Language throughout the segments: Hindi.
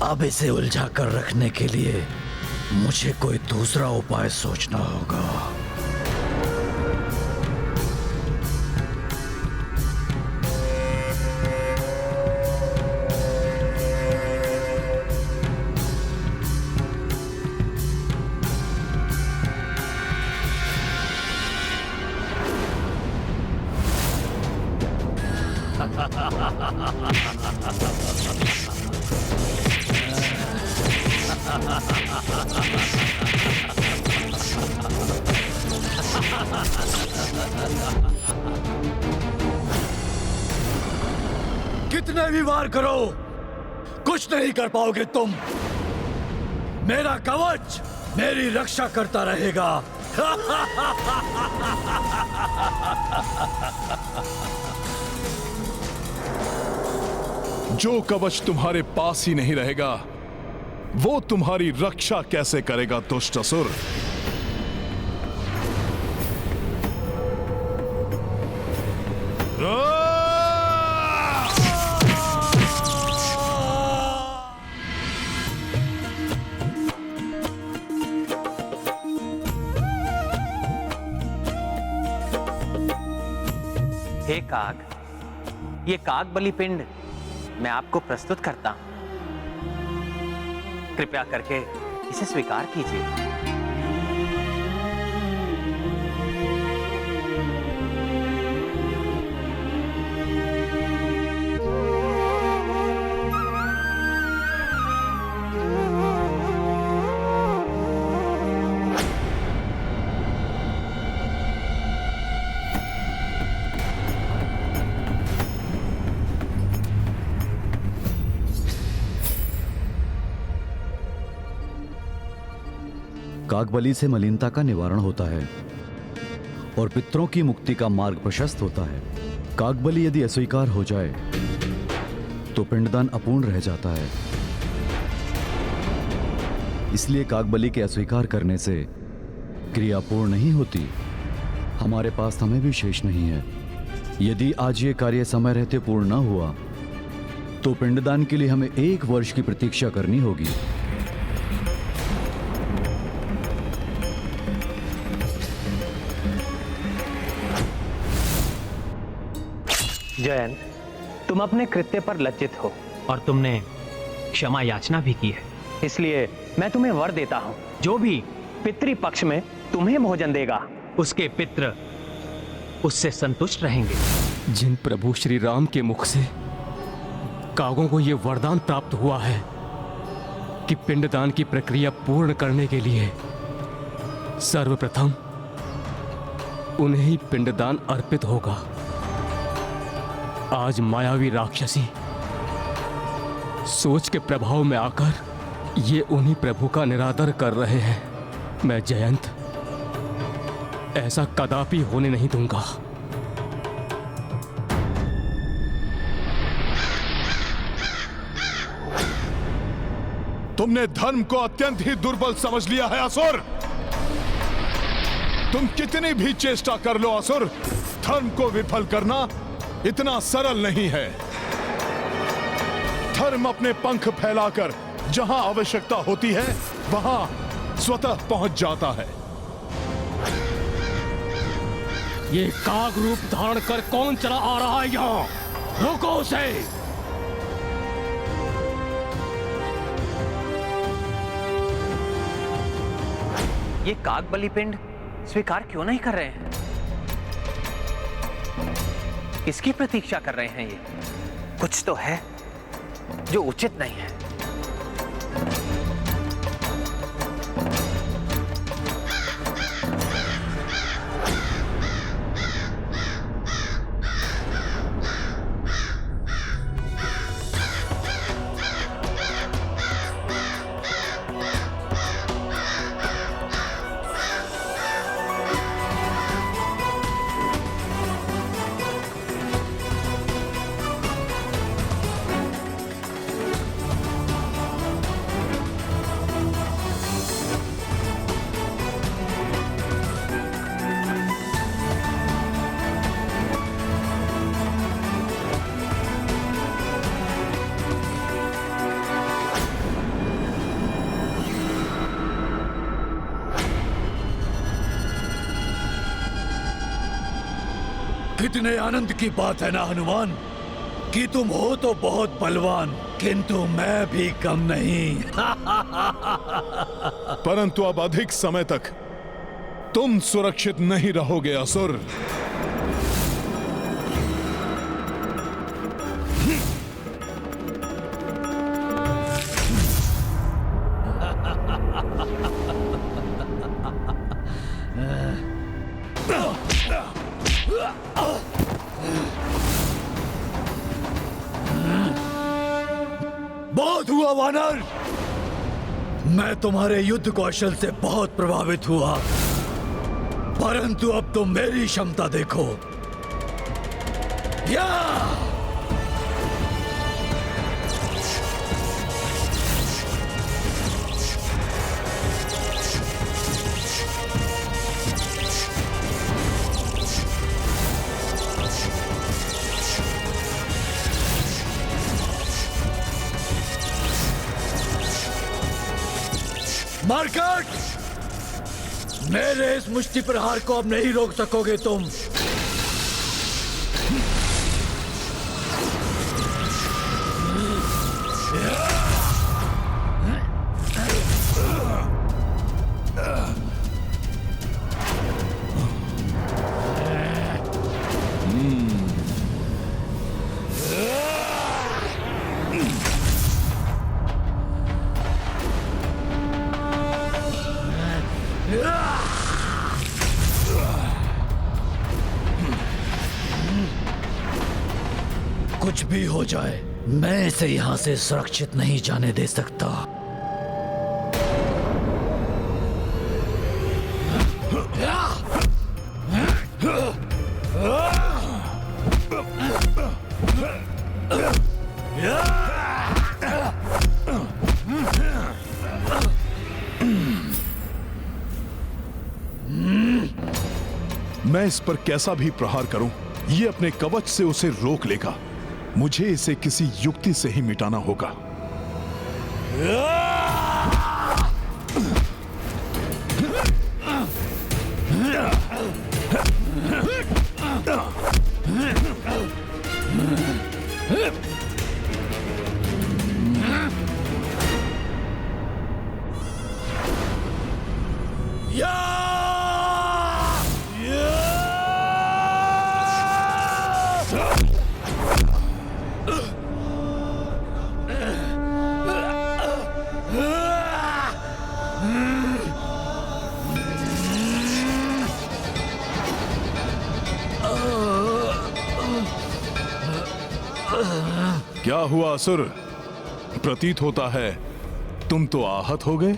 अब इसे उलझा कर रखने के लिए मुझे कोई दूसरा उपाय सोचना होगा। कितने भी वार करो, कुछ नहीं कर पाओगे तुम। मेरा कवच मेरी रक्षा करता रहेगा। जो कवच तुम्हारे पास ही नहीं रहेगा, वो तुम्हारी रक्षा कैसे करेगा दुष्ट असुर? हे काग, ये काग बलि पिंड मैं आपको प्रस्तुत करता हूं। कृपया करके इसे स्वीकार कीजिए। कागबली से मलिनता का निवारण होता है और पितरों की मुक्ति का मार्ग प्रशस्त होता है। कागबली यदि अस्वीकार हो जाए तो पिंडदान अपूर्ण रह जाता है। इसलिए कागबली के अस्वीकार करने से क्रिया पूर्ण नहीं होती। हमारे पास समय भी शेष नहीं है। यदि आज ये कार्य समय रहते पूर्ण न हुआ तो पिंडदान के लिए हमें 1 वर्ष की प्रतीक्षा करनी होगी। जयंत, तुम अपने कृत्य पर लज्जित हो और तुमने क्षमा याचना भी की है। इसलिए मैं तुम्हें वर देता हूं, जो भी पितृपक्ष में तुम्हें भोजन देगा उसके पितृ उससे संतुष्ट रहेंगे। जिन प्रभु श्री राम के मुख से कागों को यह वरदान प्राप्त हुआ है कि पिंडदान की प्रक्रिया पूर्ण करने के लिए सर्वप्रथम उन्हें ही पिंडदान अर्पित होगा। आज मायावी राक्षसी सोच के प्रभाव में आकर ये उन्हीं प्रभु का निरादर कर रहे हैं। मैं जयंत ऐसा कदापि होने नहीं दूंगा। तुमने धर्म को अत्यंत ही दुर्बल समझ लिया है असुर। तुम कितनी भी चेष्टा कर लो असुर, धर्म को विफल करना इतना सरल नहीं है। धर्म अपने पंख फैलाकर जहां आवश्यकता होती है वहां स्वतः पहुंच जाता है। ये काग रूप धारण कर कौन चला आ रहा है यहां? रोको उसे। ये काग बलि पिंड स्वीकार क्यों नहीं कर रहे हैं? किसकी प्रतीक्षा कर रहे हैं? ये कुछ तो है जो उचित नहीं है। कितने आनंद की बात है ना हनुमान, कि तुम हो तो बहुत बलवान, किंतु मैं भी कम नहीं। परंतु अब अधिक समय तक तुम सुरक्षित नहीं रहोगे असुर। बहुत हुआ वानर, मैं तुम्हारे युद्ध कौशल से बहुत प्रभावित हुआ, परंतु अब तुम मेरी क्षमता देखो। या मारकाट, मेरे इस मुष्टि प्रहार को अब नहीं रोक सकोगे तुम। कुछ भी हो जाए, मैं इसे यहां से सुरक्षित नहीं जाने दे सकता। मैं इस पर कैसा भी प्रहार करूं, ये अपने कवच से उसे रोक लेगा। मुझे इसे किसी युक्ति से ही मिटाना होगा। क्या हुआ असुर? प्रतीत होता है तुम तो आहत हो गए।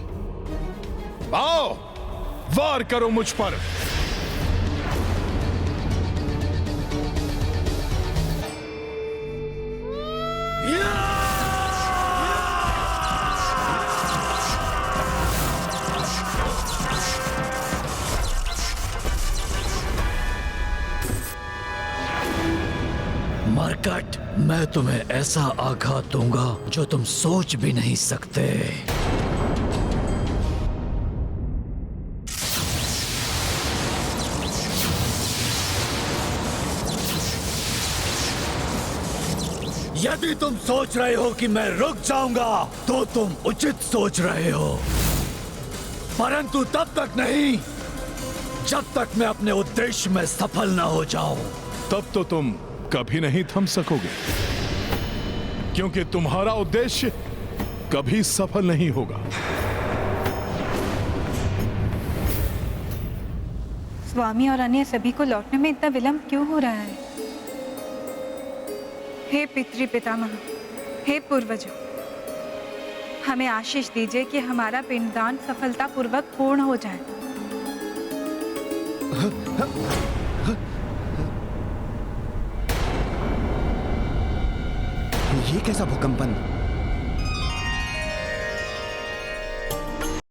आओ, वार करो मुझ पर। मरकट, मैं तुम्हें ऐसा आघात दूंगा जो तुम सोच भी नहीं सकते। यदि तुम सोच रहे हो कि मैं रुक जाऊंगा तो तुम उचित सोच रहे हो, परंतु तब तक नहीं जब तक मैं अपने उद्देश्य में सफल ना हो जाऊं। तब तो तुम कभी नहीं थम सकोगे, क्योंकि तुम्हारा उद्देश्य कभी सफल नहीं होगा। स्वामी और अन्य सभी को लौटने में इतना विलंब क्यों हो रहा है? हे पितृ पितामह, हे पूर्वजों, हमें आशीष दीजिए कि हमारा पिंडदान सफलतापूर्वक पूर्ण हो जाए। ये कैसा भूकंपन?